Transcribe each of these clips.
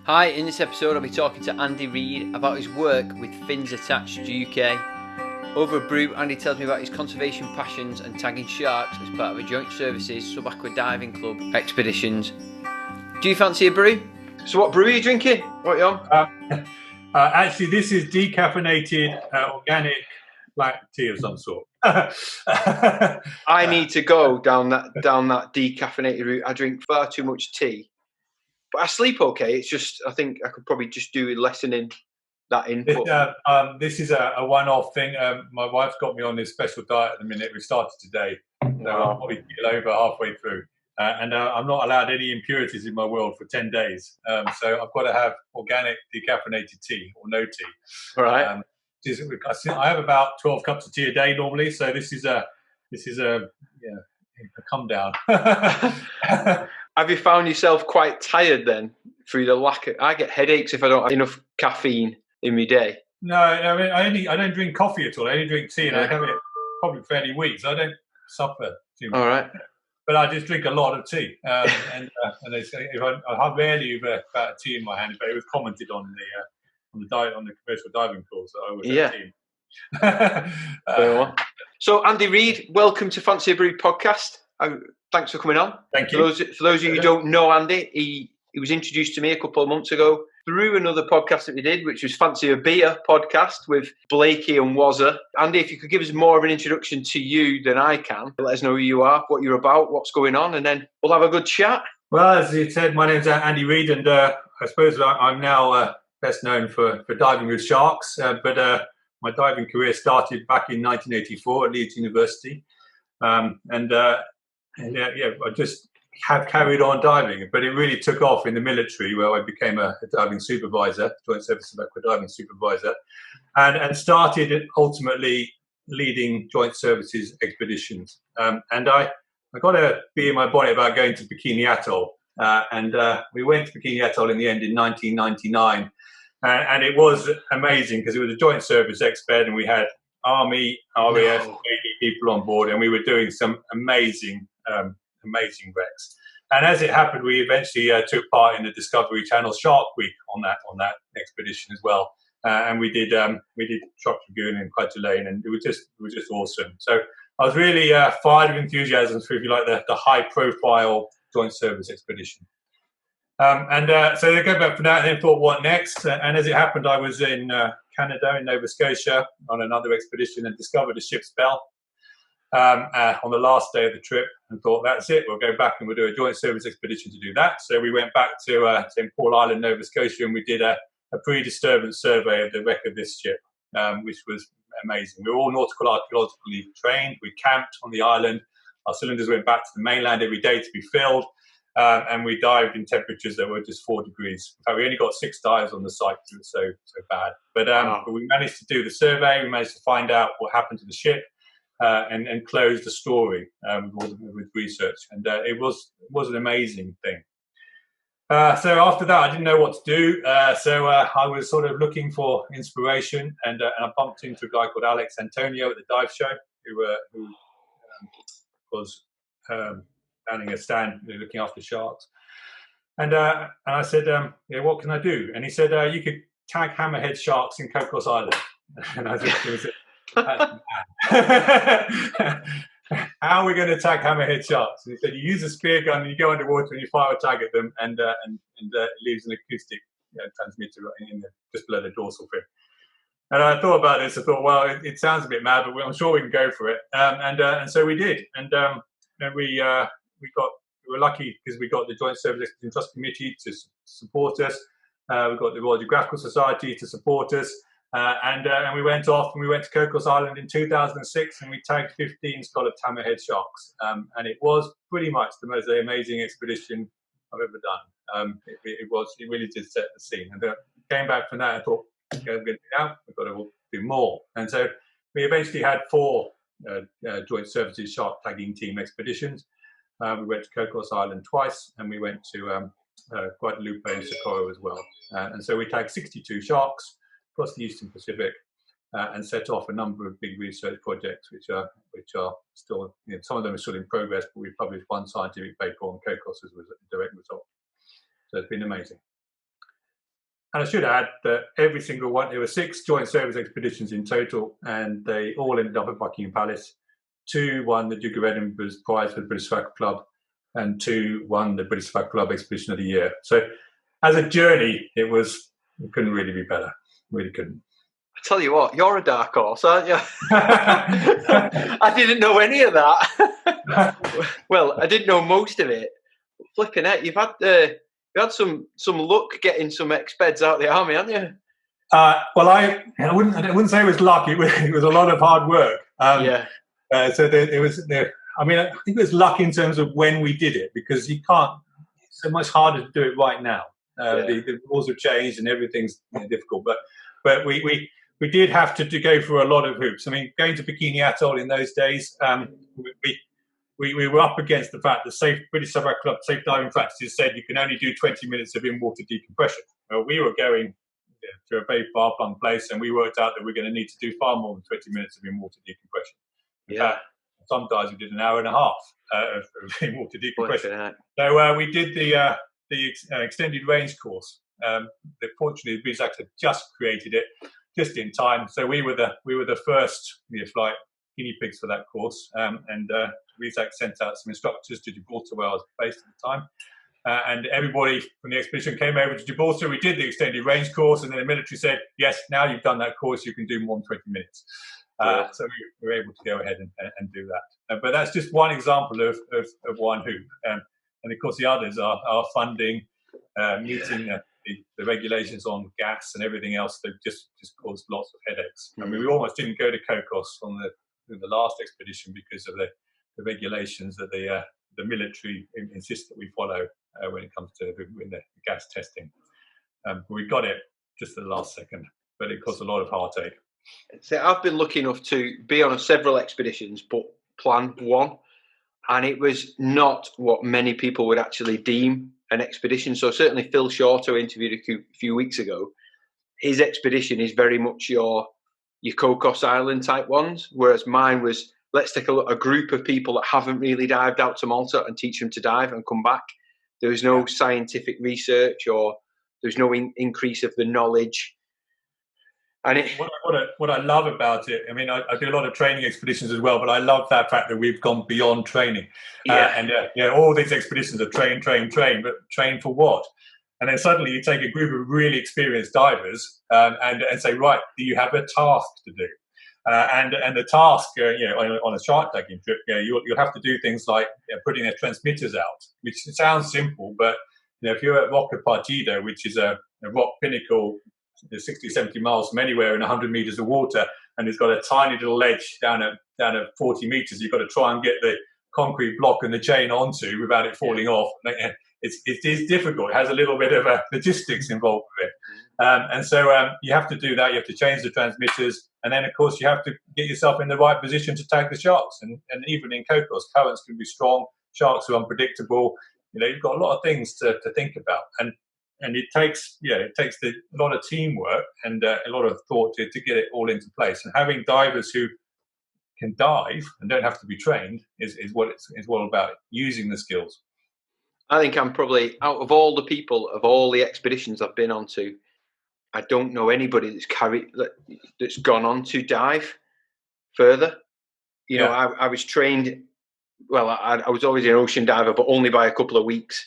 Hi, in this episode I'll be talking to Andy Reid about his work with Fins Attached UK. Over a brew, Andy tells me about his conservation passions and tagging sharks as part of a joint services Sub-Aqua diving club expeditions. Do you fancy a brew? So what brew are you drinking? What are you on? Actually, this is decaffeinated organic black tea of some sort. I need to go down that decaffeinated route. I drink far too much tea. But I sleep okay. It's just, I think I could probably just do with lessening that input. This is a one-off thing. My wife's got me on this special diet at the minute. We started today. So I'm probably keel over halfway through. And I'm not allowed any impurities in my world for 10 days. So I've got to have organic decaffeinated tea or no tea. All right. I have about 12 cups of tea a day normally. So this is a come down. Have you found yourself quite tired then through the lack of? I get headaches if I don't have enough caffeine in my day. No, I mean I don't drink coffee at all. I only drink tea, and I have it probably fairly weak, so I don't suffer too much. All right. But I just drink a lot of tea, and I rarely have a tea in my hand. But it was commented on the commercial diving course that I always have tea. So Andy Reid, welcome to Fancy a Brew podcast. Thanks for coming on. Thank you. For those of you who don't know Andy, he was introduced to me a couple of months ago through another podcast that we did, which was Fancy a Beer podcast with Blakey and Wazza. Andy, if you could give us more of an introduction to you than I can, let us know who you are, what you're about, what's going on, and then we'll have a good chat. Well, as you said, my name's Andy Reid, and I suppose I'm now best known for diving with sharks, but my diving career started back in 1984 at Leeds University. I just have carried on diving, but it really took off in the military, where I became a diving supervisor, Joint Service Sub-Aqua diving supervisor, and started ultimately leading joint services expeditions. And I got a bee in my bonnet about going to Bikini Atoll, and we went to Bikini Atoll in the end in 1999, and it was amazing because it was a joint service exped, and we had Army, RAF, Navy people on board, and we were doing some amazing wrecks. And as it happened, we eventually took part in the Discovery Channel Shark Week on that expedition as well. And we did Shark Lagoon and Kwajalein, and it was just awesome. So I was really fired with enthusiasm for, if you like, the high profile joint service expedition. So they go back from that and then thought, what next? And as it happened, I was in Canada, in Nova Scotia, on another expedition and discovered a ship's bell on the last day of the trip, and thought, that's it, we'll go back and we'll do a joint service expedition to do that. So we went back to St. Paul Island, Nova Scotia, and we did a pre-disturbance survey of the wreck of this ship, which was amazing. We were all nautical archaeologically trained. We camped on the island. Our cylinders went back to the mainland every day to be filled. And we dived in temperatures that were just 4 degrees. In fact, we only got 6 dives on the site because it was so bad. But we managed to do the survey. We managed to find out what happened to the ship and close the story with research. And it was an amazing thing. So after that, I didn't know what to do. So I was sort of looking for inspiration, and I bumped into a guy called Alex Antonio at the dive show, who was running a stand looking after sharks. And I said, what can I do? And he said, you could tag hammerhead sharks in Cocos Island. And I said, how are we going to tag hammerhead sharks? And he said, you use a spear gun and you go underwater and you fire a tag at them, and it leaves an acoustic transmitter just below the dorsal fin. And I thought about this. I thought, well, it sounds a bit mad, but I'm sure we can go for it. And so we did. And we were lucky because we got the Joint Service Expedition Trust Committee to support us. We got the Royal Geographical Society to support us. And we went off and we went to Cocos Island in 2006, and we tagged 15 scalloped hammerhead sharks. And it was pretty much the most amazing expedition I've ever done. It really did set the scene. And came back from that and thought, okay, we're going to do that. We've got to do more. And so we eventually had 4 Joint Services Shark Tagging Team expeditions. We went to Cocos Island twice, and we went to Guadalupe and Socorro as well. And so we tagged 62 sharks across the Eastern Pacific, and set off a number of big research projects, which are still, some of them are still in progress, but we've published one scientific paper on Cocos as a direct result. So it's been amazing. I should add that every single one, there were 6 joint service expeditions in total, and they all ended up at Buckingham Palace. 2 won the Duke of Edinburgh's prize for the British Sub-Aqua Club, and 2 won the British Sub-Aqua Club Expedition of the Year. So as a journey, it couldn't really be better. Really couldn't. I tell you what, you're a dark horse, aren't you? I didn't know any of that. Well, I didn't know most of it. Flipping heck, you've had some luck getting some ex-peds out of the army, haven't you? Well, I wouldn't say it was luck. It was a lot of hard work. It was. I mean, I think it was luck in terms of when we did it, because you can't. It's so much harder to do it right now. The rules have changed and everything's difficult. But we did have to go through a lot of hoops. I mean, going to Bikini Atoll in those days, we were up against the fact that British Sub-Aqua Club safe diving practices said you can only do 20 minutes of in-water decompression. Well, we were going to a very far-flung place, and we worked out that we're going to need to do far more than 20 minutes of in-water decompression. In fact, sometimes we did an hour and a half of in-water decompression. So we did the extended range course. Fortunately, the British had just created it just in time, so we were the first flight guinea pigs for that course, and RESAC sent out some instructors to Gibraltar, where I was based at the time, and everybody from the expedition came over to Gibraltar. We did the extended range course, and then the military said, yes, now you've done that course, you can do more than 20 minutes. So we were able to go ahead and do that. But that's just one example of one hoop. And of course, the others are funding, meeting the regulations on gas and everything else that just caused lots of headaches. I mean, we almost didn't go to Cocos on the last expedition because of the regulations that the military insist that we follow when it comes to the gas testing. We got it just at the last second, but it caused a lot of heartache. So I've been lucky enough to be on several expeditions, but plan one, and it was not what many people would actually deem an expedition. So certainly Phil Short, who I interviewed a few weeks ago, his expedition is very much your Cocos Island type ones, whereas mine was, let's take a group of people that haven't really dived out to Malta and teach them to dive and come back. There was no scientific research, or there's no increase of the knowledge. And what I love about it, I mean, I do a lot of training expeditions as well, but I love that fact that we've gone beyond training. All these expeditions are train, but train for what? And then suddenly you take a group of really experienced divers and say, right, do you have a task to do? And the task, on a shark tagging trip, you'll have to do things like putting their transmitters out, which sounds simple, but if you're at Roca Partido, which is a rock pinnacle 60, 70 miles from anywhere in 100 meters of water, and it's got a tiny little ledge down at 40 meters, you've got to try and get the concrete block and the chain onto without it falling off. It is difficult. It has a little bit of logistics involved with it. And so you have to do that. You have to change the transmitters. And then, of course, you have to get yourself in the right position to tag the sharks. And even in Cocos, currents can be strong. Sharks are unpredictable. You've got a lot of things to think about. And it takes a lot of teamwork and a lot of thought to get it all into place. And having divers who can dive and don't have to be trained is what it's all about, using the skills. I think I'm probably, out of all the people of all the expeditions I've been on to, I don't know anybody that's gone on to dive further. I was trained. Well, I was always an ocean diver, but only by a couple of weeks.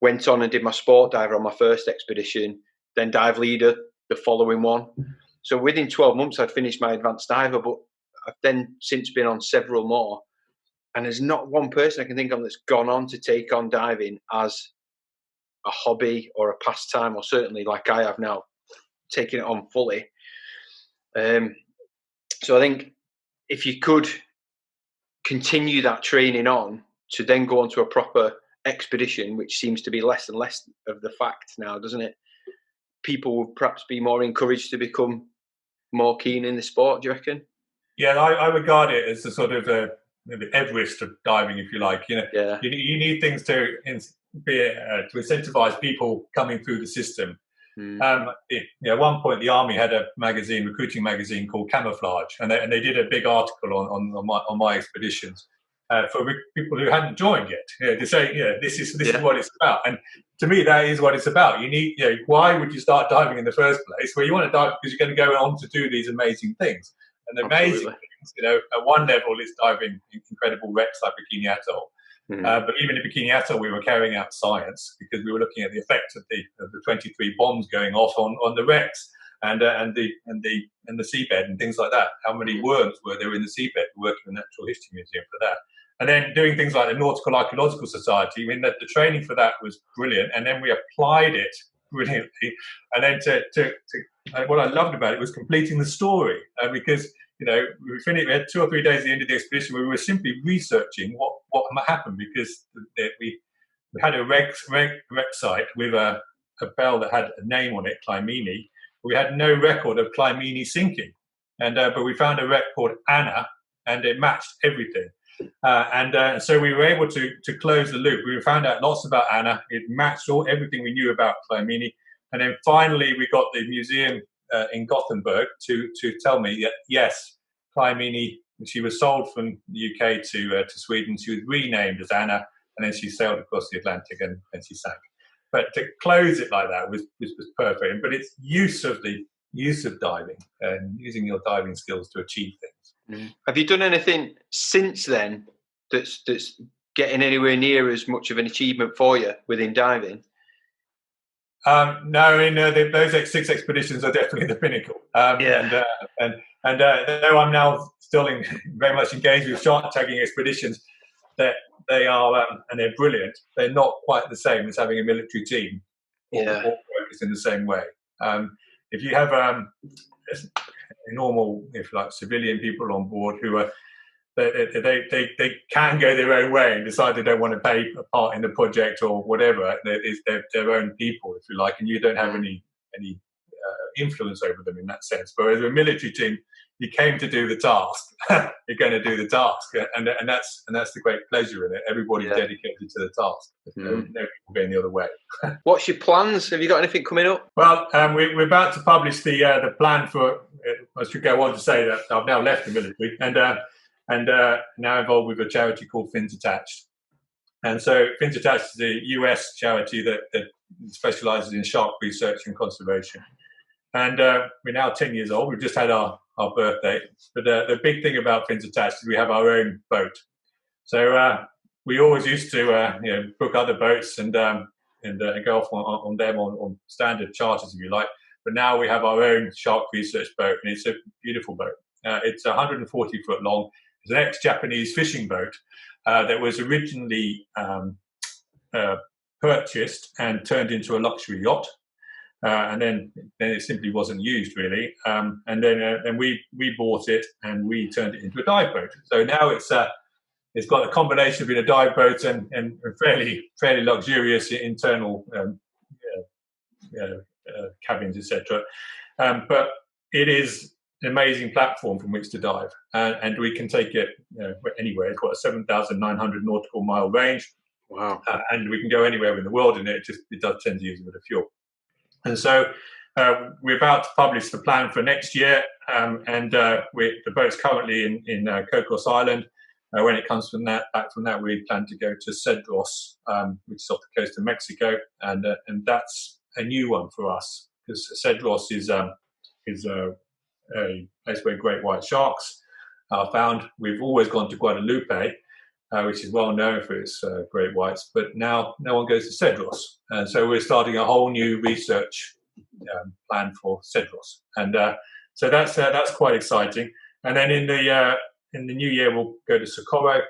Went on and did my sport diver on my first expedition, then dive leader the following one. So within 12 months, I'd finished my advanced diver, but I've then since been on several more. And there's not one person I can think of that's gone on to take on diving as a hobby or a pastime, or certainly like I have now, taking it on fully. So I think if you could continue that training on to then go on to a proper expedition, which seems to be less and less of the fact now, doesn't it? People would perhaps be more encouraged to become more keen in the sport, do you reckon? Yeah, I regard it as a sort of the Everest of diving, if you like. You need things to incentivize people coming through the system. At one point, the Army had a recruiting magazine called Camouflage, and they did a big article on my expeditions. for people who hadn't joined yet, to say, this is what it's about. And to me, that is what it's about. You need, why would you start diving in the first place? Well, you want to dive because you're going to go on to do these amazing things. And the amazing things, at one level is diving incredible wrecks like Bikini Atoll. But even in Bikini Atoll, we were carrying out science because we were looking at the effect of the 23 bombs going off on the wrecks and the seabed and things like that. How many worms were there in the seabed? We're working in the Natural History Museum for that. And then doing things like the Nautical Archaeological Society. I mean, the training for that was brilliant, and then we applied it brilliantly. And then what I loved about it was completing the story, because we had 2 or 3 days at the end of the expedition where we were simply researching what happened, because we had a wreck site with a bell that had a name on it, Clymene. We had no record of Clymene sinking, but we found a wreck called Anna, and it matched everything. So we were able to close the loop. We found out lots about Anna. It matched everything we knew about Clymene. And then finally, we got the museum in Gothenburg to tell me that, yes, Clymene, she was sold from the UK to Sweden. She was renamed as Anna, and then she sailed across the Atlantic and she sank. But to close it like that was perfect. But it's use of diving and using your diving skills to achieve things. Have you done anything since then that's getting anywhere near as much of an achievement for you within diving? No, those 6 expeditions are definitely the pinnacle. And though I'm now still very much engaged with shark tagging expeditions, that they are and they're brilliant. They're not quite the same as having a military team or focus in the same way. If you have normal, if like civilian people on board who are they can go their own way and decide they don't want to pay a part in the project or whatever. They're their own people, if you like, and you don't have any influence over them in that sense. But as a military team, you came to do the task. You're going to do the task, and that's the great pleasure in it. Everybody's dedicated to the task. No people going the other way. What's your plans? Have you got anything coming up? Well, we're about to publish the plan for. I should go on to say that I've now left the military and now involved with a charity called Fins Attached. And so Fins Attached is a US charity that specialises in shark research and conservation. And we're now 10 years old. We've just had our birthday. But the big thing about Fins Attached is we have our own boat. So we always used to book other boats and go off on them on standard charters, if you like. But now we have our own shark research boat, and it's a beautiful boat. It's 140 foot long. It's an ex-Japanese fishing boat that was originally purchased and turned into a luxury yacht. And then it simply wasn't used really. And then we bought it and we turned it into a dive boat. So now it's got a combination of being a dive boat and fairly luxurious internal cabins, etc. But it is an amazing platform from which to dive, and we can take it anywhere. It's got a 7,900 nautical mile range. Wow! And we can go anywhere in the world in it. It does tend to use a bit of fuel. And so we're about to publish the plan for next year, and the boat's currently in Cocos Island. When it comes back from that, we plan to go to Cedros, which is off the coast of Mexico, and that's a new one for us because Cedros is a place where great white sharks are found. We've always gone to Guadalupe, which is well known for its great whites, but now no one goes to Cedros, and so we're starting a whole new research plan for Cedros, and so that's quite exciting. And then in the new year we'll go to Socorro,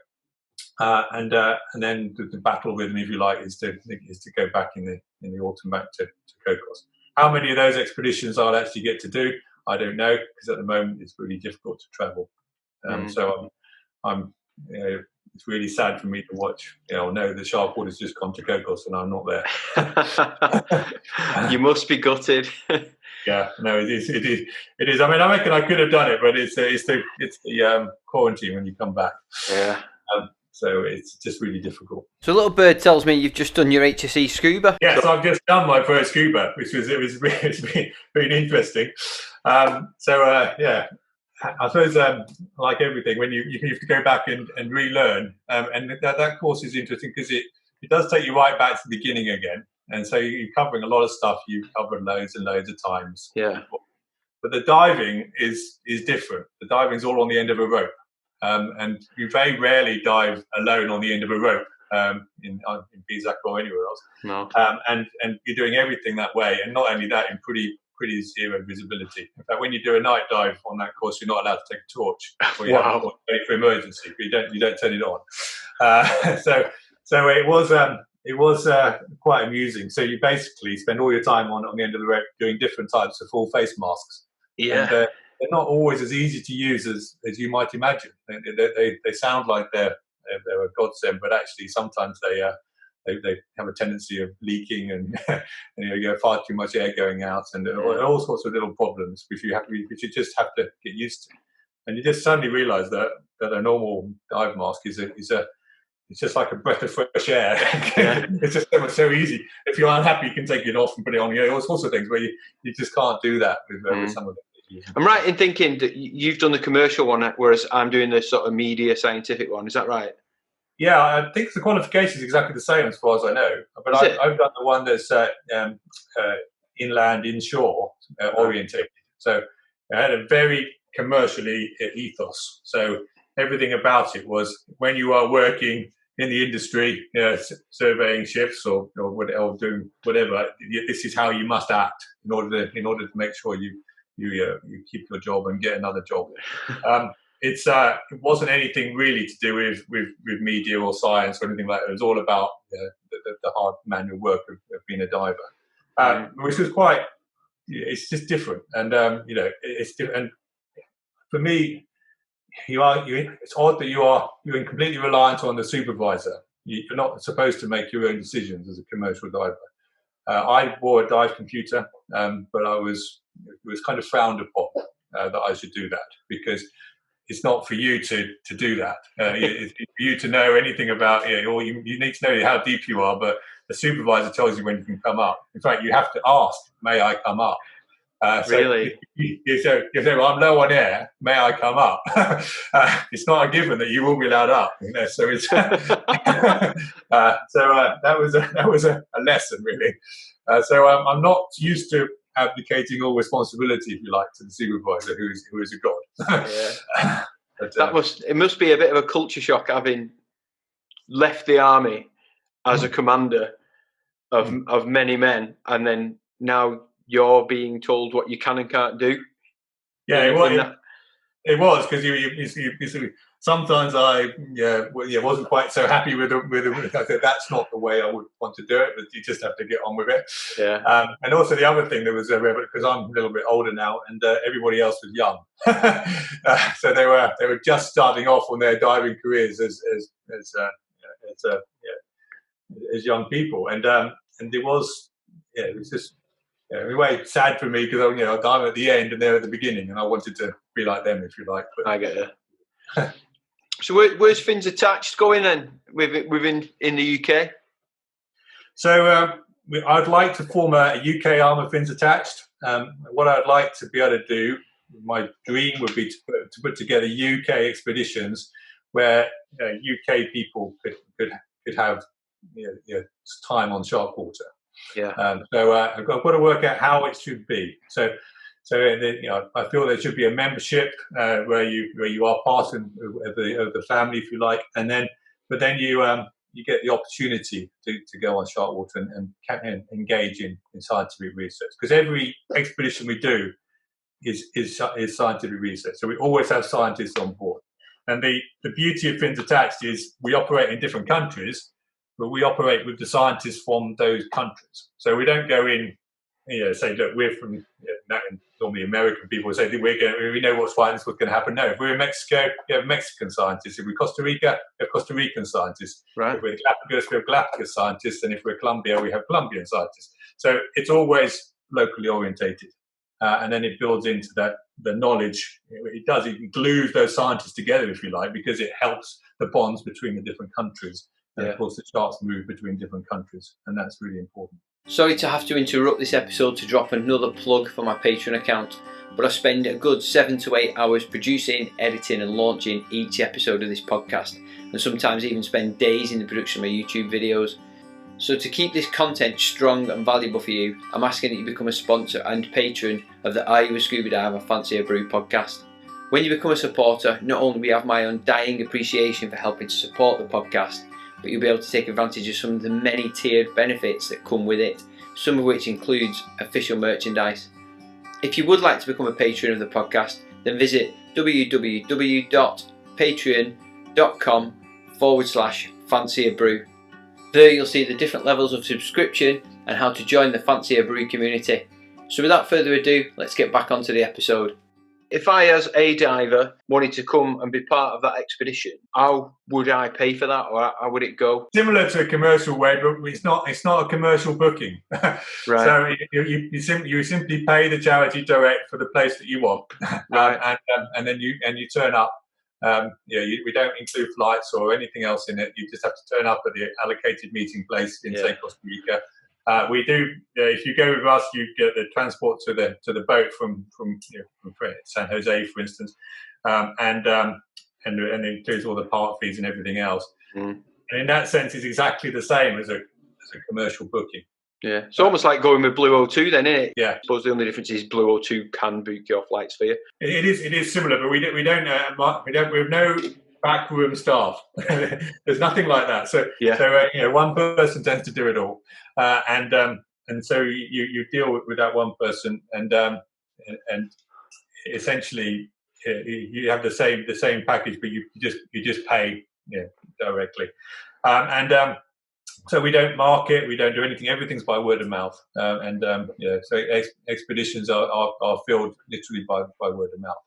and then the battle rhythm, if you like, is to go back in the autumn back to Cocos. How many of those expeditions I'll actually get to do, I don't know, because at the moment it's really difficult to travel. So I'm it's really sad for me to watch. No, the shark water's just gone to Cocos and I'm not there. You must be gutted. Yeah, no, it is. I mean, I reckon I could have done it, but it's the quarantine when you come back. Yeah. So it's just really difficult. So Little Bird tells me you've just done your HSE Scuba. Yes, I've just done my first scuba, which was been interesting. Yeah, I suppose, like everything, when you have to go back and relearn, and that course is interesting because it does take you right back to the beginning again, and so you're covering a lot of stuff you've covered loads and loads of times. Yeah. But the diving is different. The diving's all on the end of a rope, and you very rarely dive alone on the end of a rope in Sub-Aqua or anywhere else. No. And you're doing everything that way, and not only that, in pretty zero visibility. In fact, when you do a night dive on that course, you're not allowed to take a torch, or you have a torch for emergency, but you don't turn it on. So it was quite amusing. So you basically spend all your time on the end of the rope doing different types of full face masks. Yeah. And, they're not always as easy to use as you might imagine. They sound like they're a godsend, but actually sometimes they have a tendency of leaking, and you get far too much air going out, and all sorts of little problems which you just have to get used to. And you just suddenly realise that a normal dive mask is it's just like a breath of fresh air. Yeah. It's just so easy. If you're unhappy, you can take it off and put it on. All sorts of things, but you just can't do that with some of them. I'm right in thinking that you've done the commercial one, whereas I'm doing the sort of media scientific one. Is that right? Yeah, I think the qualification is exactly the same as far as I know. But I've done the one that's inland, inshore orientated. So it had a very commercially ethos. So everything about it was when you are working in the industry, surveying ships or doing whatever, this is how you must act in order to make sure you keep your job and get another job. It wasn't anything really to do with media or science or anything like that. It was all about the hard manual work of being a diver, which was quite. It's just different, and it's different. And for me, it's odd that you're completely reliant on the supervisor. You're not supposed to make your own decisions as a commercial diver. I wore a dive computer, but it was kind of frowned upon that I should do that, because it's not for you to do that. It's for you to know anything about it, or you need to know how deep you are, but the supervisor tells you when you can come up. In fact, you have to ask, may I come up? Really? You say, well, I'm low on air, may I come up? It's not a given that you will be allowed up. So it's that was a lesson, really. So I'm not used to abdicating all responsibility, if you like, to the supervisor, who is a god. Yeah. But, it must be a bit of a culture shock, having left the army as a commander of many men, and then now you're being told what you can and can't do. Yeah, it was because you sometimes I wasn't quite so happy with it. That's not the way I would want to do it, but you just have to get on with it. Yeah. And also the other thing, there was because I'm a little bit older now, and everybody else was young, so they were just starting off on their diving careers as young people, and it was just. In a way, sad for me because I'm at the end and they're at the beginning, and I wanted to be like them, if you like. But I get it. So where's Fins Attached going then within in the UK? So I'd like to form a UK arm of Fins Attached. What I'd like to be able to do, my dream would be to put together UK expeditions where UK people could have time on shark water. Yeah. So I've got to work out how it should be. So I feel there should be a membership where you are part of the family, if you like, and then you get the opportunity to go on shark water and engage in scientific research, because every expedition we do is scientific research. So we always have scientists on board, and the beauty of Fins Attached is we operate in different countries, but we operate with the scientists from those countries. So we don't go in, say, look, we're from, normally American people say, we know what's right, this is what's going to happen. No, if we're in Mexico, we have Mexican scientists. If we're Costa Rica, we have Costa Rican scientists. Right. If we're Galapagos, we have Galapagos scientists. And if we're Colombia, we have Colombian scientists. So it's always locally orientated. And then it builds into the knowledge. It glues those scientists together, if you like, because it helps the bonds between the different countries. And of course, the sharks move between different countries, and that's really important. Sorry to have to interrupt this episode to drop another plug for my Patreon account. but I spend a good 7 to 8 hours producing, editing and launching each episode of this podcast, and sometimes even spend days in the production of my YouTube videos. So to keep this content strong and valuable for you, I'm asking that you become a sponsor and patron of the Are You a Scuba Diver Fancy a Brew podcast. When you become a supporter, not only will you have my undying appreciation for helping to support the podcast, but you'll be able to take advantage of some of the many tiered benefits that come with it, some of which includes official merchandise. If you would like to become a patron of the podcast, then visit www.patreon.com/fancyabrew. There you'll see the different levels of subscription and how to join the Fancy a Brew community. So without further ado, let's get back onto the episode. If I, as a diver, wanted to come and be part of that expedition, how would I pay for that, or how would it go? Similar to a commercial way, but it's not a commercial booking. Right. So you simply pay the charity direct for the place that you want, Right. and then you turn up. We don't include flights or anything else in it. You just have to turn up at the allocated meeting place in say Costa Rica. We do. If you go with us, you get the transport to the boat from San Jose, for instance, and it includes all the park fees and everything else. And in that sense, it's exactly the same as a commercial booking. Yeah, it's almost like going with Blue O2, then, isn't it? Yeah. I suppose the only difference is Blue O2 can book your flights for you. It is similar, but we have no backroom staff. There's nothing like that. So one person tends to do it all, and so you deal with that one person, and essentially you have the same package, but you just pay directly, so we don't market, we don't do anything. Everything's by word of mouth, so expeditions are filled literally by word of mouth.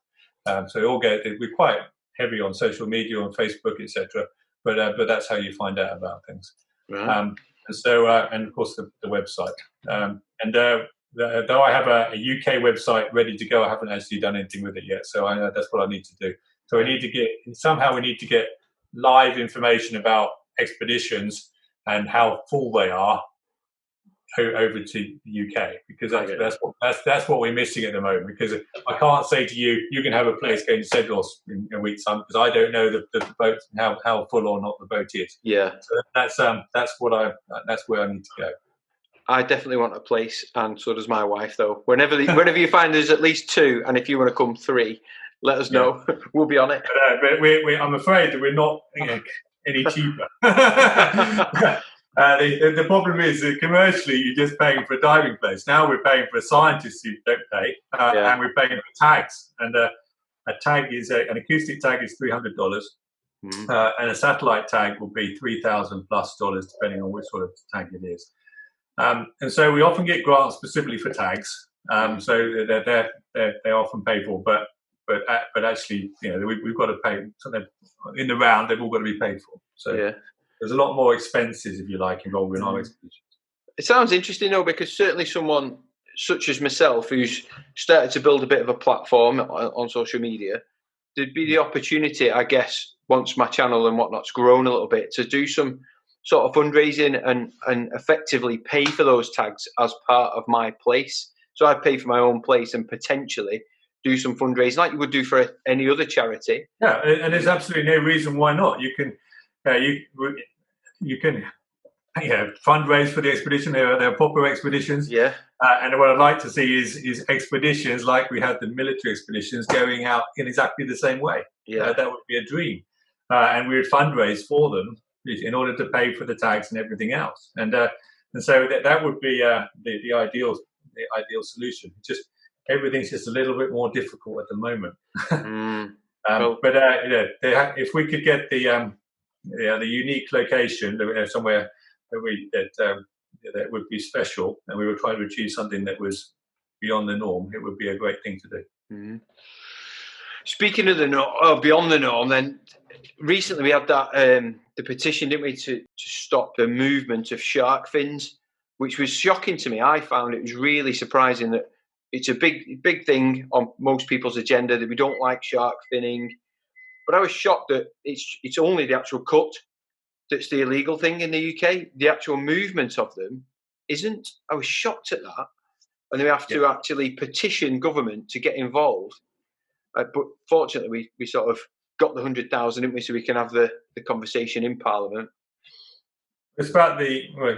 So we're quite heavy on social media, on Facebook, etc. But that's how you find out about things. Right. And of course the website. Though I have a UK website ready to go, I haven't actually done anything with it yet. So that's what I need to do. So we need to get live information about expeditions and how full they are over to the UK, because that's what we're missing at the moment. Because I can't say to you, you can have a place going to Cedros in a week's time, because I don't know the boat, how full or not the boat is. Yeah. So that's where I need to go. I definitely want a place, and so does my wife. Though whenever you find there's at least 2, and if you want to come 3, let us know. We'll be on it. But I'm afraid that we're not any cheaper. The problem is that commercially you're just paying for a diving place. Now we're paying for scientists who don't pay, and we're paying for tags. And a tag is an acoustic tag is $300, and a satellite tag will be $3,000+ depending on which sort of tag it is. And so we often get grants specifically for tags. So they're often paid for, but actually, we've got to pay something in the round. They've all got to be paid for. So there's a lot more expenses, if you like, involved in our expeditions. It sounds interesting, though, because certainly someone such as myself, who's started to build a bit of a platform on social media, there'd be the opportunity, I guess, once my channel and whatnot's grown a little bit, to do some sort of fundraising and effectively pay for those tags as part of my place. So I pay for my own place and potentially do some fundraising like you would do for any other charity. Yeah, and there's absolutely no reason why not. You can fundraise for the expedition. There are proper expeditions. Yeah. And what I'd like to see is expeditions like we had the military expeditions going out in exactly the same way. Yeah. That would be a dream. And we would fundraise for them in order to pay for the tags and everything else. And so that would be the ideal solution. Just everything's just a little bit more difficult at the moment. But if we could get the unique location somewhere that would be special, and we were trying to achieve something that was beyond the norm, it would be a great thing to do. Speaking of beyond the norm, then recently we had that the petition, didn't we, to stop the movement of shark fins, which was shocking to me. I found it was really surprising that it's a big thing on most people's agenda that we don't like shark finning. But I was shocked that it's only the actual cut that's the illegal thing in the UK. The actual movement of them isn't. I was shocked at that. and then we have to actually petition government to get involved. But fortunately, we sort of got the 100,000, didn't we, so we can have the conversation in Parliament. It's about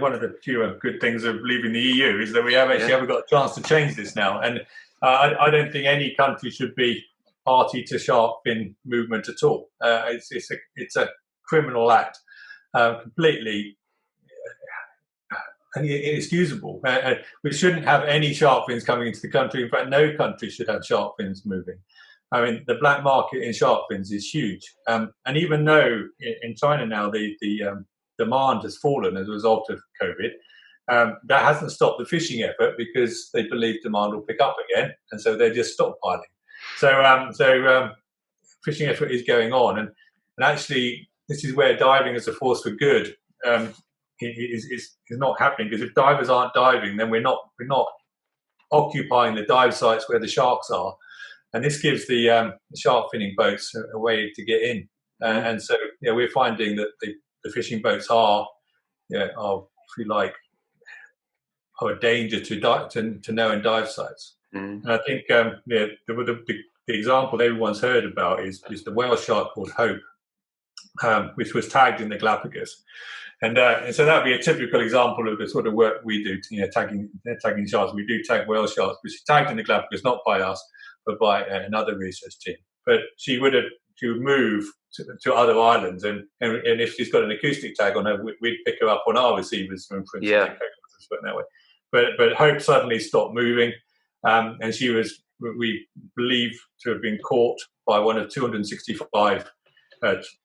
one of the few good things of leaving the EU is that we haven't got a chance to change this now. And I don't think any country should be party to shark fin movement at all. It's a criminal act, completely inexcusable. We shouldn't have any shark fins coming into the country. In fact, no country should have shark fins moving. I mean, the black market in shark fins is huge. And even though in China now the demand has fallen as a result of COVID, that hasn't stopped the fishing effort because they believe demand will pick up again, and so they're just stockpiling. So fishing effort is going on, and actually this is where diving as a force for good is not happening, because if divers aren't diving, then we're not occupying the dive sites where the sharks are, and this gives the shark finning boats a way to get in, and so we're finding that the fishing boats are, if you like, are a danger to known dive sites. And I think the example everyone's heard about is the whale shark called Hope, which was tagged in the Galapagos. And so that would be a typical example of the sort of work we do, tagging sharks. We do tag whale sharks, which is tagged in the Galapagos, not by us, but by another research team. But she would move to other islands, and if she's got an acoustic tag on her, we'd pick her up on our receivers, for instance. That way. But Hope suddenly stopped moving, and she was, we believe, to have been caught by one of 265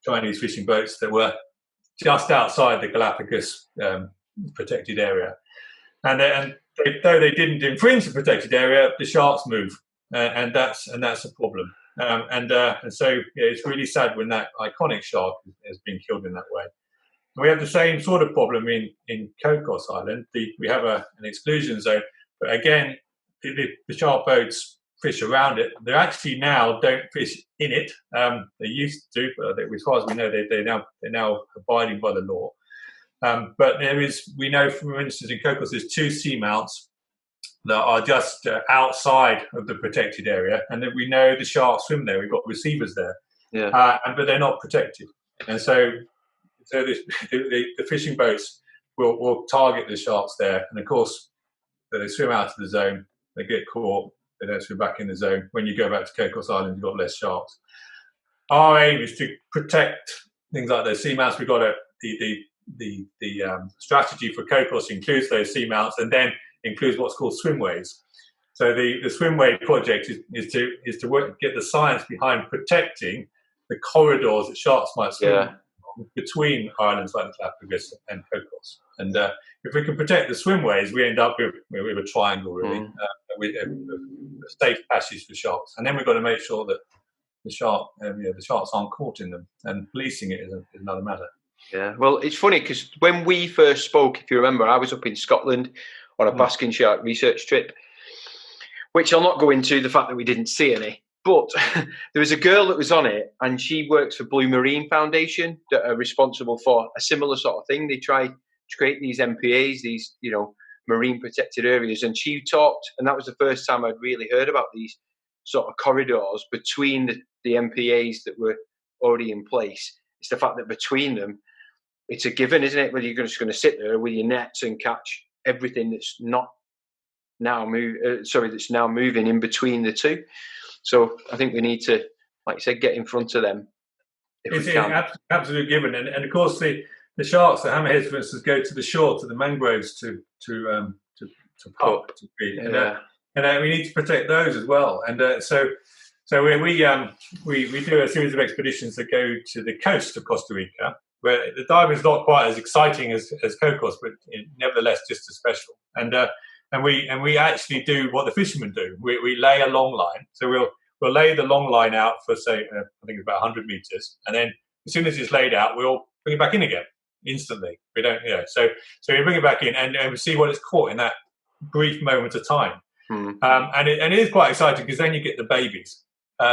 Chinese fishing boats that were just outside the Galapagos protected area. And though they didn't infringe the protected area, the sharks move, and that's a problem. And so it's really sad when that iconic shark has been killed in that way. And we have the same sort of problem in Cocos Island. We have an exclusion zone, but again, the shark boats fish around it. They actually now don't fish in it. They used to, but as far as we know, they're now abiding by the law. But we know, for instance, in Cocos, there's 2 seamounts that are just outside of the protected area, and that we know the sharks swim there. We've got receivers there, but they're not protected, and so the fishing boats will target the sharks there, and of course they swim out of the zone, they get caught, they don't swim back in the zone. When you go back to Cocos Island, you've got less sharks. Our aim is to protect things like those seamounts. We've got the strategy for Cocos includes those seamounts, and then includes what's called swimways. So the swimway project is to get the science behind protecting the corridors that sharks might swim between islands like the Galapagos and Cocos. And if we can protect the swimways, we end up with a triangle, really, with a safe passage for sharks. And then we've got to make sure that the sharks aren't caught in them. And policing it is another matter. Yeah, well, it's funny because when we first spoke, if you remember, I was up in Scotland on a basking shark research trip, which I'll not go into the fact that we didn't see any. But there was a girl that was on it, and she works for Blue Marine Foundation that are responsible for a similar sort of thing. They try to create these MPAs, these marine protected areas, and she talked, and that was the first time I'd really heard about these sort of corridors between the MPAs that were already in place. It's the fact that between them, it's a given, isn't it? Whether you're just going to sit there with your nets and catch everything that's not now that's now moving in between the two. So I think we need to, like you said, get in front of them. It's an absolute given, and of course the sharks, the hammerheads, for instance, go to the shore, to the mangroves to pup, to feed, and we need to protect those as well. And so we do a series of expeditions that go to the coast of Costa Rica, where the diving is not quite as exciting as Cocos, but nevertheless just as special. And we actually do what the fishermen do. We lay a long line. So we'll lay the long line out for, say, I think it's about 100 meters, and then as soon as it's laid out, we'll bring it back in again instantly. We don't, So we bring it back in, and we see what it's caught in that brief moment of time. And it is quite exciting because then you get the babies.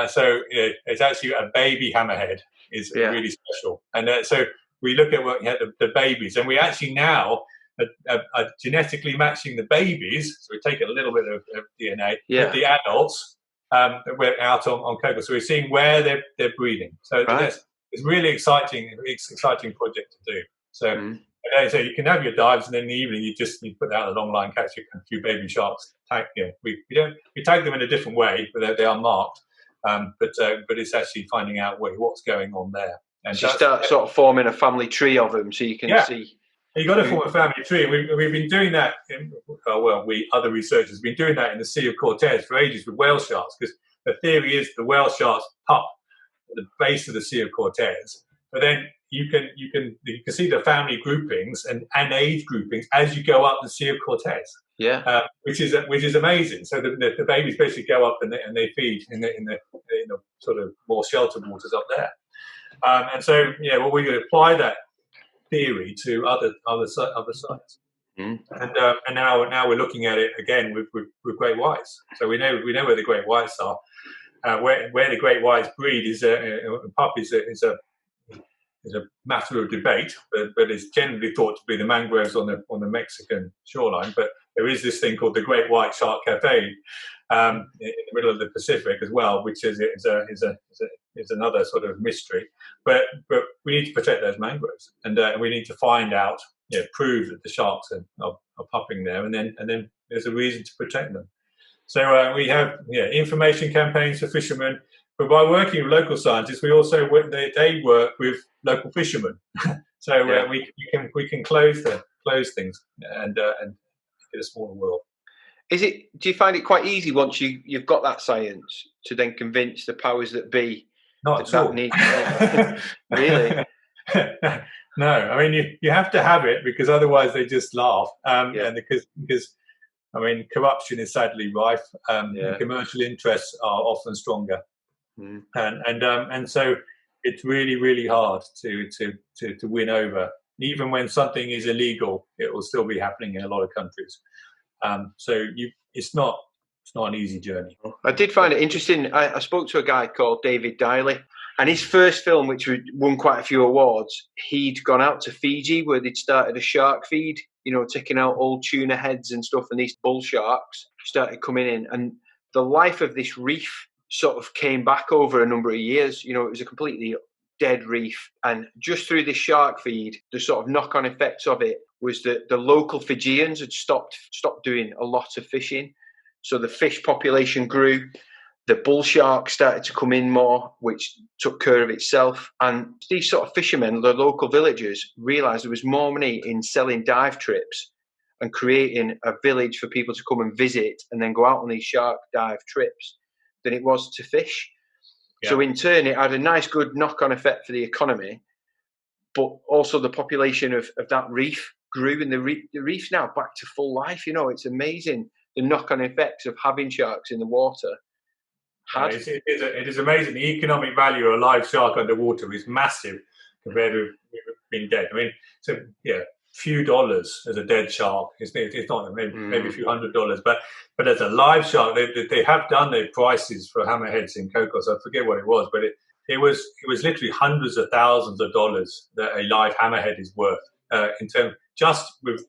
So it's actually a baby hammerhead is really special. And so we look at the babies, and we actually now are genetically matching the babies. So we're taking a little bit of DNA Yeah. with the adults that we're out on cocoa. So we're seeing where they're breeding. So it's really exciting project to do. So. So you can have your dives, and then in the evening you put out a long line, catch a few baby sharks. We tag them in a different way, but they are marked. But it's actually finding out what's going on there. And so you start sort of forming a family tree of them, so you can see. You've got to form a family tree, and we've been doing that. Other researchers have been doing that in the Sea of Cortez for ages with whale sharks, because the theory is the whale sharks pup at the base of the Sea of Cortez, but then you can see the family groupings and age groupings as you go up the Sea of Cortez. Yeah, which is amazing. So the babies basically go up and they feed in the sort of more sheltered waters up there. And so we could apply that theory to other sites. And now we're looking at it again with great whites. So we know where the great whites are. Where the great whites breed is a matter of debate, but it's generally thought to be the mangroves on the Mexican shoreline. But there is this thing called the Great White Shark Cafe in the middle of the Pacific as well, which is another sort of mystery. But we need to protect those mangroves, and we need to find out, prove that the sharks are pupping there, and then there's a reason to protect them. So we have information campaigns for fishermen. But by working with local scientists, we also they work with local fishermen, so we can close things and get a smaller world. Do you find it quite easy once you've got that science to then convince the powers that be? Not at all. Really? No, I mean you have to have it, because otherwise they just laugh. And because I mean corruption is sadly rife. Commercial interests are often stronger. And so it's really, really hard to win over. Even when something is illegal, it will still be happening in a lot of countries. So it's not an easy journey. I did find it interesting. I spoke to a guy called David Diley, and his first film, which won quite a few awards, he'd gone out to Fiji where they'd started a shark feed, taking out old tuna heads and stuff, and these bull sharks started coming in, and the life of this reef sort of came back over a number of years. It was a completely dead reef, and just through this shark feed, the sort of knock-on effects of it was that the local Fijians had stopped doing a lot of fishing, so the fish population grew. The bull shark started to come in more, which took care of itself, and these sort of fishermen, the local villagers, realised there was more money in selling dive trips and creating a village for people to come and visit and then go out on these shark dive trips than it was to fish. So in turn, it had a nice, good knock-on effect for the economy, but also the population of that reef grew, and the reef's now back to full life. It's amazing the knock-on effects of having sharks in the water. It is amazing. The economic value of a live shark underwater is massive compared to being dead. I mean, so few dollars as a dead shark. It's not maybe a few $100, but as a live shark, they have done their prices for hammerheads in Cocos. I forget what it was, but it was literally hundreds of thousands of dollars that a live hammerhead is worth in terms, just with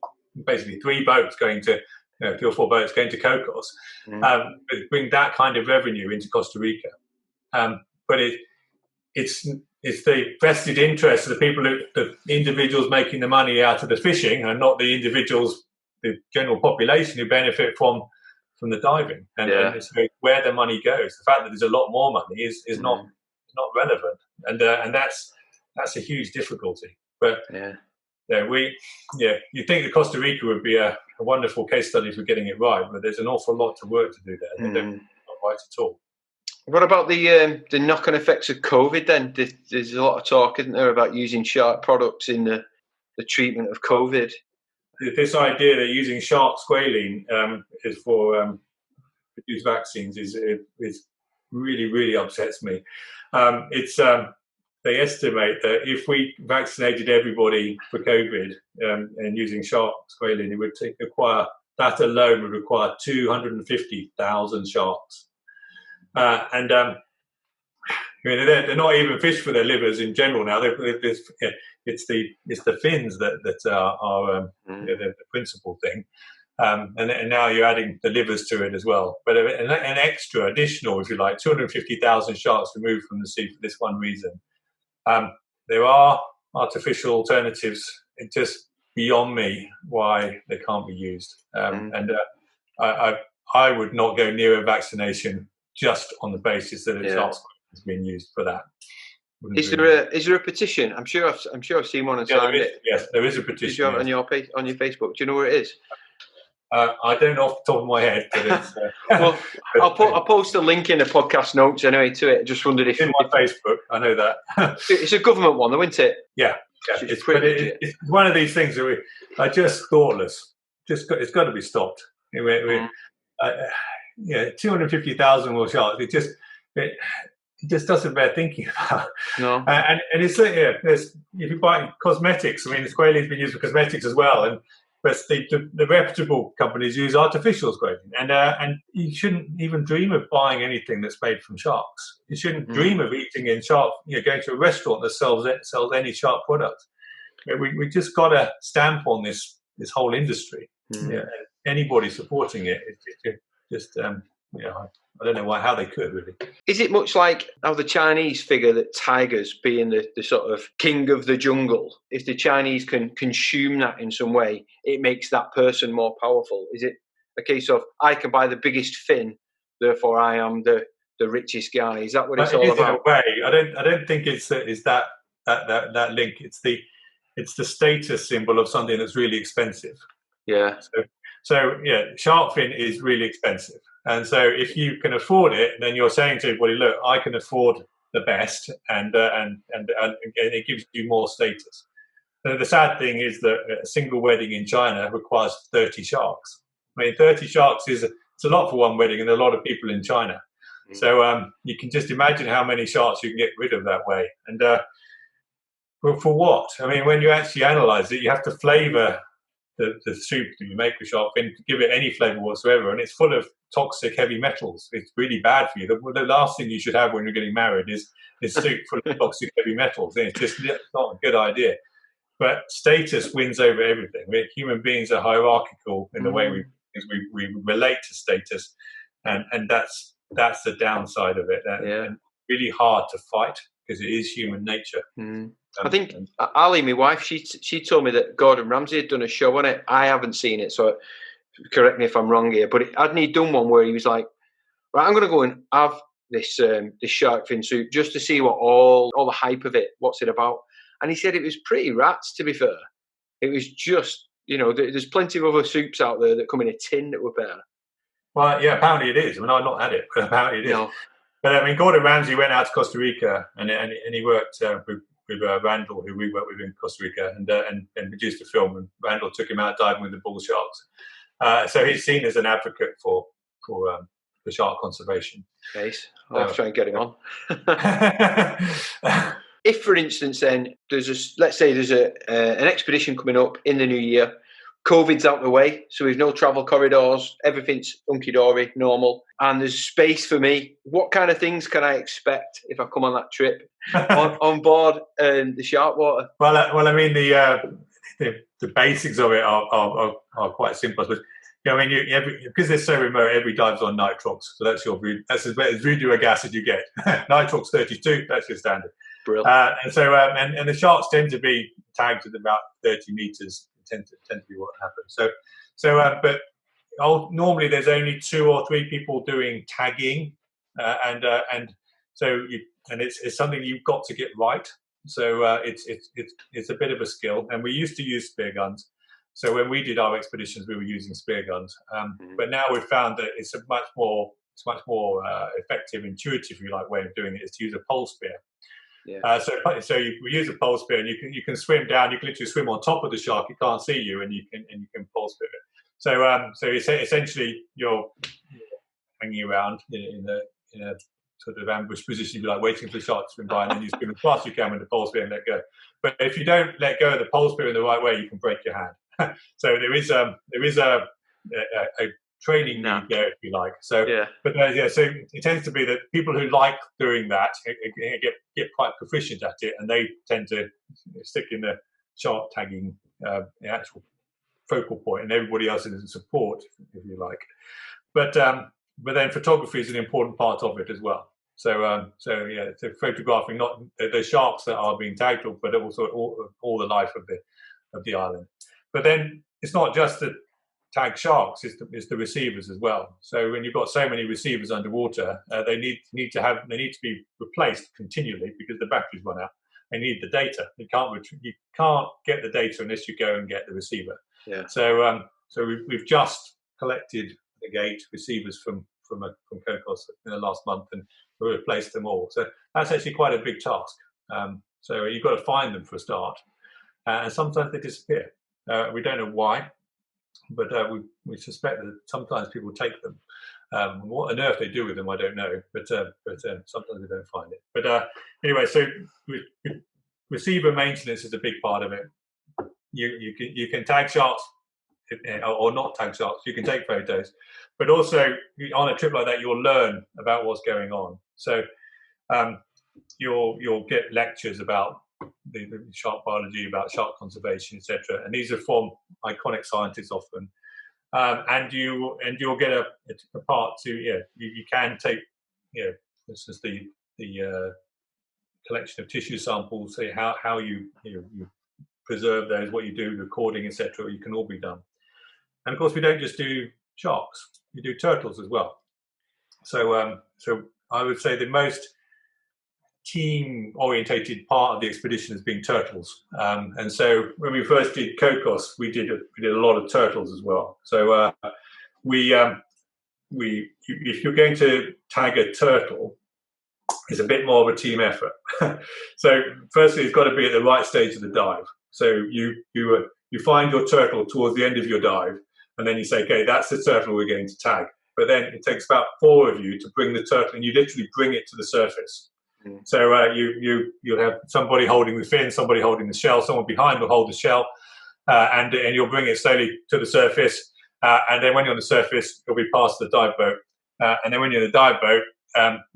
basically 3 boats going to 3 or 4 boats going to Cocos, bring that kind of revenue into Costa Rica. But it's the vested interest of the individuals making the money out of the fishing, and not the individuals, the general population who benefit from the diving. And so where the money goes, the fact that there's a lot more money is not relevant, and that's a huge difficulty. But you think that Costa Rica would be a wonderful case study for getting it right, but there's an awful lot of work to do there. They're not right at all. What about the knock-on effects of COVID then? There's a lot of talk, isn't there, about using shark products in the treatment of COVID? This idea that using shark squalene is for produce vaccines is really, really upsets me. They estimate that if we vaccinated everybody for COVID and using shark squalene, it would that alone would require 250,000 sharks. They're not even fish for their livers in general now. it's the fins that are the principal thing. And now you're adding the livers to it as well. But an extra, additional, if you like, 250,000 sharks removed from the sea for this one reason. There are artificial alternatives. It's just beyond me why they can't be used. And I would not go near a vaccination just on the basis that a shark is being used for that. Is there a petition? I'm sure I've seen one and signed it. Yes, there is a petition. Did you have it on your Facebook? Do you know where it is? I don't know off the top of my head, but it's. Well, I'll post a link in the podcast notes anyway to it. Just wondered if in my Facebook, I know that. It's a government one, though, isn't it? Yeah. It's one of these things that are just thoughtless. It's got to be stopped. 250,000 more sharks. It just doesn't bear thinking about. No. And it's if you buy cosmetics, squalene's been used for cosmetics as well, but the reputable companies use artificial squalene, and you shouldn't even dream of buying anything that's made from sharks. You shouldn't dream of eating in shark. Going to a restaurant that sells any shark product. We just got to stamp on this whole industry. Anybody supporting it, I don't know how they could really. Is it much like how the Chinese figure that tigers being the sort of king of the jungle, if the Chinese can consume that in some way, it makes that person more powerful? Is it a case of I can buy the biggest fin, therefore I am the richest guy? Is that what it's all about? In a way, I don't think it's that link. It's the status symbol of something that's really expensive. Yeah. So shark fin is really expensive. And so if you can afford it, then you're saying to everybody, look, I can afford the best, and it gives you more status. So the sad thing is that a single wedding in China requires 30 sharks. 30 sharks it's a lot for one wedding, and there are a lot of people in China. So you can just imagine how many sharks you can get rid of that way. And for what? When you actually analyse it, you have to flavour the soup that you make with shark fin to give it any flavour whatsoever, and it's full of toxic heavy metals. It's really bad for you. The last thing you should have when you're getting married is soup full of toxic heavy metals. It's just not a good idea. But status wins over everything. Human beings are hierarchical in the way we relate to status, and that's the downside of it. And really hard to fight because it is human nature. I think Ali, my wife, she told me that Gordon Ramsay had done a show on it. I haven't seen it, so correct me if I'm wrong here. But hadn't he done one where he was like, right, I'm going to go and have this shark fin soup just to see what all the hype of it, what's it about? And he said it was pretty rats, to be fair. It was just, there's plenty of other soups out there that come in a tin that were better. Well, yeah, apparently it is. I've not had it, but apparently it is. No. But Gordon Ramsay went out to Costa Rica and he worked with Randall, who we worked with in Costa Rica, and produced a film. And Randall took him out diving with the bull sharks. So he's seen as an advocate for shark conservation. Nice. I'll have to try and get him on. If, for instance, then let's say there's an expedition coming up in the new year. COVID's out the way, so we've no travel corridors. Everything's hunky-dory, normal, and there's space for me. What kind of things can I expect if I come on that trip on board the shark water? Well, the basics of it are quite simple. But because they're so remote, every dive's on nitrox, so that's your voodoo. That's as voodoo gas as you get. Nitrox 32, that's your standard. Brilliant. And the sharks tend to be tagged at about 30 meters. Tend to be what happens. But normally there's only 2 or 3 people doing tagging, and it's something you've got to get right. So it's a bit of a skill, and we used to use spear guns. So when we did our expeditions, we were using spear guns. But now we've found that it's a much more effective, intuitive, way of doing it is to use a pole spear. Yeah. So we use a pole spear, and you can swim down. You can literally swim on top of the shark. It can't see you, and you can pole spear it. So essentially you're hanging around in a sort of ambush position, waiting for the shark to swim by, and then you swim as fast as you can with the pole spear and let go. But if you don't let go of the pole spear in the right way, you can break your hand. So there is a training No. need there, if you like. So, Yeah. but so it tends to be that people who like doing that get quite proficient at it, and they tend to stick in the shark tagging the actual focal point, and everybody else is in support, if you like. But then photography is an important part of it as well. So photographing not the sharks that are being tagged, but also all the life of the island. But then it's not just the tag sharks; it's the receivers as well. So when you've got so many receivers underwater, they need to be replaced continually because the batteries run out. They need the data. You can't get the data unless you go and get the receiver. Yeah. So we've just collected, I think, 8 receivers from Cocos in the last month, and we replaced them all. So that's actually quite a big task. So you've got to find them for a start, and sometimes they disappear. We don't know why, but we suspect that sometimes people take them. What on earth they do with them, I don't know. But sometimes we don't find it. But anyway, so receiver maintenance is a big part of it. You can tag sharks or not tag sharks. You can take photos, but also on a trip like that, you'll learn about what's going on. So you'll get lectures about the shark biology, about shark conservation, etc. And these are from iconic scientists often. And you'll get a part to you can take this is the collection of tissue samples, say how you preserve those, what you do, recording, etc. You can all be done. And of course, we don't just do sharks; we do turtles as well. So I would say the most team-orientated part of the expedition has been turtles. And so when we first did Cocos, we did a lot of turtles as well. So if you're going to tag a turtle, it's a bit more of a team effort. So firstly, it's got to be at the right stage of the dive. So you find your turtle towards the end of your dive, and then you say, okay, that's the turtle we're going to tag. But then it takes about 4 of you to bring the turtle, and you literally bring it to the surface. So you'll have somebody holding the fin, somebody holding the shell, someone behind will hold the shell, and you'll bring it slowly to the surface. And then when you're on the surface, you'll be past the dive boat. And then when you're in the dive boat,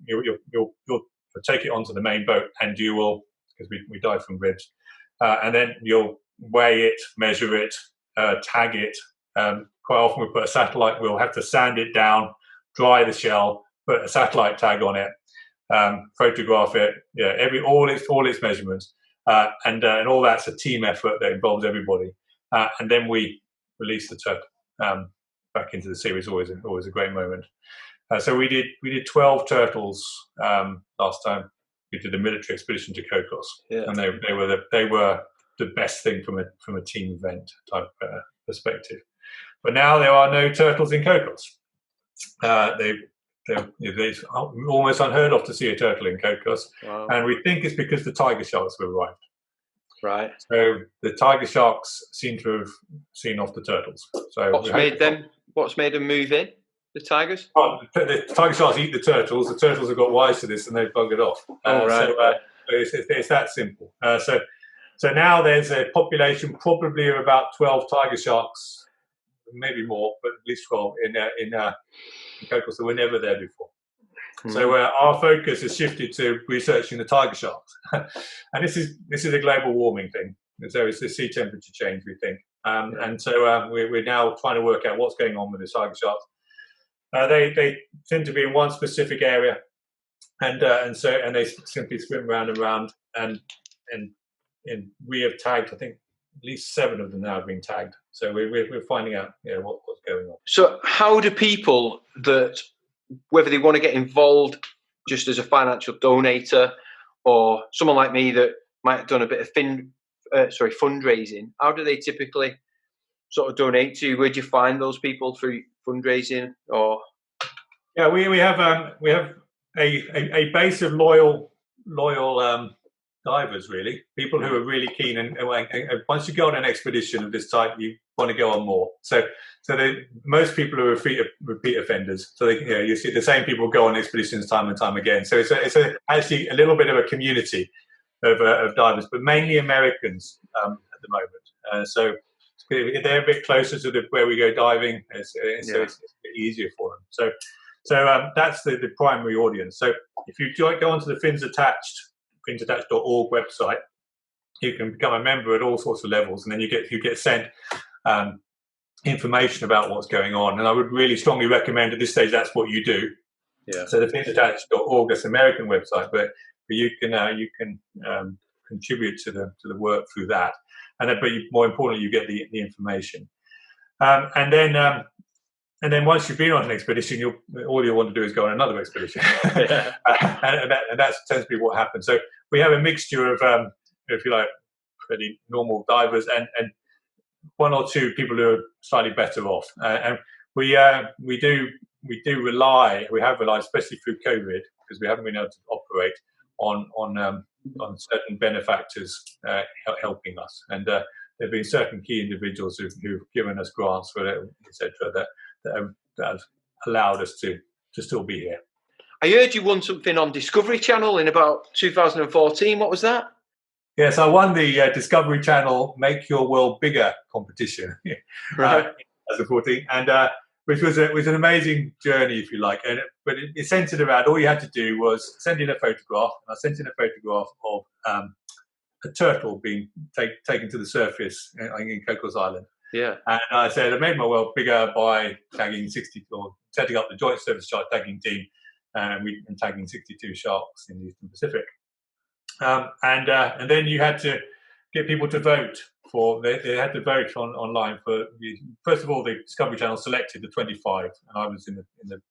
you'll take it onto the main boat, and you will, because we dive from ribs, and then you'll weigh it, measure it, tag it. Quite often we put a satellite. We'll have to sand it down, dry the shell, put a satellite tag on it, photograph it. All its measurements, and all that's a team effort that involves everybody. And then we release the turtle back into the sea. It's always a great moment. So we did 12 turtles last time. We did a military expedition to Cocos, and they were the best thing from a team event type perspective. But now there are no turtles in Cocos. It's almost unheard of to see a turtle in Cocos, wow. And we think it's because the tiger sharks have arrived. Right. So the tiger sharks seem to have seen off the turtles. So What's made them move in? The tigers? Oh, the tiger sharks eat the turtles. The turtles have got wise to this, and they've buggered off. Right. So it's that simple. So now there's a population probably of about 12 tiger sharks, maybe more, but at least 12 in Cocos that were never there before. So our focus has shifted to researching the tiger sharks, and this is a global warming thing. So it's the sea temperature change, we think, and so we're now trying to work out what's going on with the tiger sharks. They tend to be in one specific area, and they simply swim round and round, and we have tagged, I think, at least 7 of them now have been tagged. So we're finding out what's going on. So how do people that, whether they want to get involved just as a financial donator, or someone like me that might have done a bit of fundraising, how do they typically sort of donate to you? Where do you find those people through fundraising? Or we have a base of loyal divers, really, people who are really keen, and once you go on an expedition of this type, you want to go on more. So most people are repeat offenders. So you see the same people go on expeditions time and time again. So it's actually a little bit of a community of divers, but mainly Americans at the moment. they're a bit closer to where we go diving, so it's a bit easier for them. So that's the primary audience. So if you go onto the finsattached.org website, you can become a member at all sorts of levels, and then you get sent information about what's going on. And I would really strongly recommend at this stage that's what you do. Yeah. So the finsattached.org, that's the American website, but you can contribute to the work through that. But more importantly, you get the information. And then once you've been on an expedition, all you want to do is go on another expedition. and that tends to be what happens. So we have a mixture of, if you like, pretty normal divers and one or two people who are slightly better off. And we have relied, especially through COVID, because we haven't been able to operate on certain benefactors helping us. And there have been certain key individuals who've given us grants for it, etc., that have allowed us to still be here. I heard you won something on Discovery Channel in about 2014. What was that? Yes, I won the Discovery Channel Make Your World Bigger competition Right. in 2014, and which was an amazing journey, if you like. But it centered around, all you had to do was send in a photograph. And I sent in a photograph of a turtle being taken to the surface in Cocos Island. Yeah. And I said, I made my world bigger by setting up the Joint Service Shark Tagging Team, and tagging 62 sharks in the Eastern Pacific. And then you had to get people to vote they had to vote online for first of all, the Discovery Channel selected the 25, and I was in the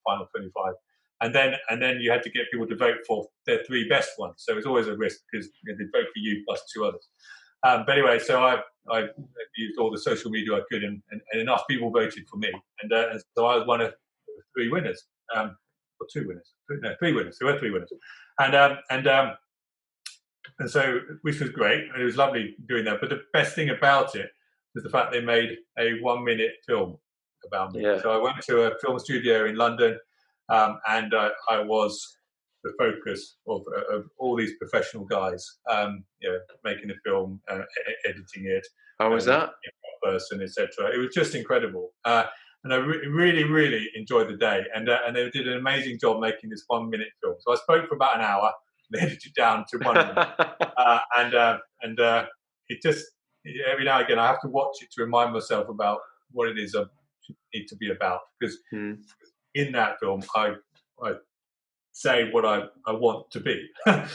final 25. And then you had to get people to vote for their 3 best ones. So it was always a risk because they'd vote for you plus 2 others. But anyway, so I used all the social media I could, and enough people voted for me. And so I was one of 3 winners, or 2 winners. No, 3 winners. There were 3 winners. And so, which was great. And it was lovely doing that. But the best thing about it was the fact they made a 1-minute film about me. Yeah. So I went to a film studio in London, and I was the focus of all these professional guys, making the film, editing it. How was that? Person, etc. It was just incredible, and I really, really enjoyed the day. And they did an amazing job making this 1-minute film. So I spoke for about an hour. They edited it down to 1 minute, and it just every now and again I have to watch it to remind myself about what it is I need to be about, because in that film I say what I want to be, and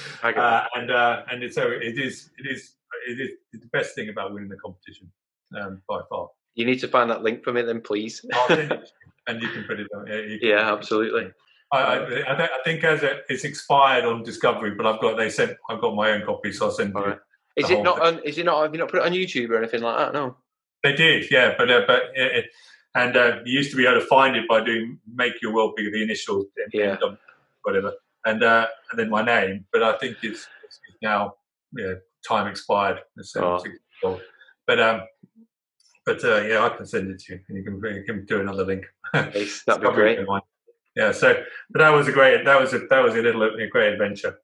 so it is the best thing about winning the competition by far. You need to find that link for me then, please. And you can put it on. Yeah, absolutely. I think it's expired on Discovery, but I've got my own copy, so I'll send you. Right. Is it not? Have you not put it on YouTube or anything like that? No. They did, yeah, but you used to be able to find it by doing "Make Your World Bigger," the initials, whatever, and then my name. But I think it's now time expired. But I can send it to you, and you can do another link. That'd be great. Yeah, but that was a great adventure.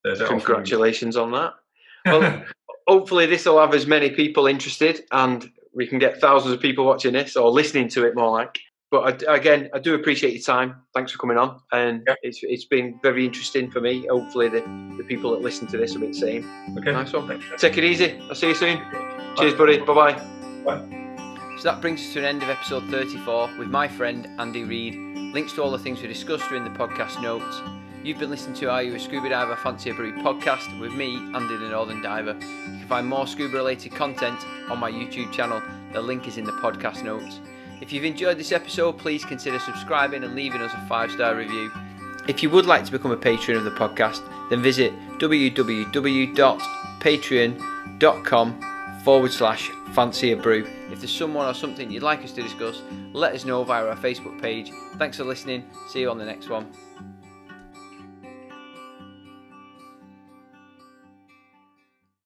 Congratulations on that. Well, hopefully this will have as many people interested, and we can get thousands of people watching this or listening to it more like. But again, I do appreciate your time. Thanks for coming on, and it's been very interesting for me. Hopefully the people that listen to this will be the same. Okay, nice one. Take it easy. I'll see you soon. Cheers, buddy. Bye-bye. Bye. So that brings us to an end of episode 34 with my friend Andy Reid. Links to all the things we discussed are in the podcast notes. You've been listening to Are You a Scuba Diver? Fancy a Brew podcast with me, Andy the Northern Diver. You can find more scuba related content on my YouTube channel. The link is in the podcast notes. If you've enjoyed this episode, please consider subscribing and leaving us a 5-star review. If you would like to become a patron of the podcast, then visit www.patreon.com/Fancy a Brew. If there's someone or something you'd like us to discuss, let us know via our Facebook page. Thanks for listening. See you on the next one.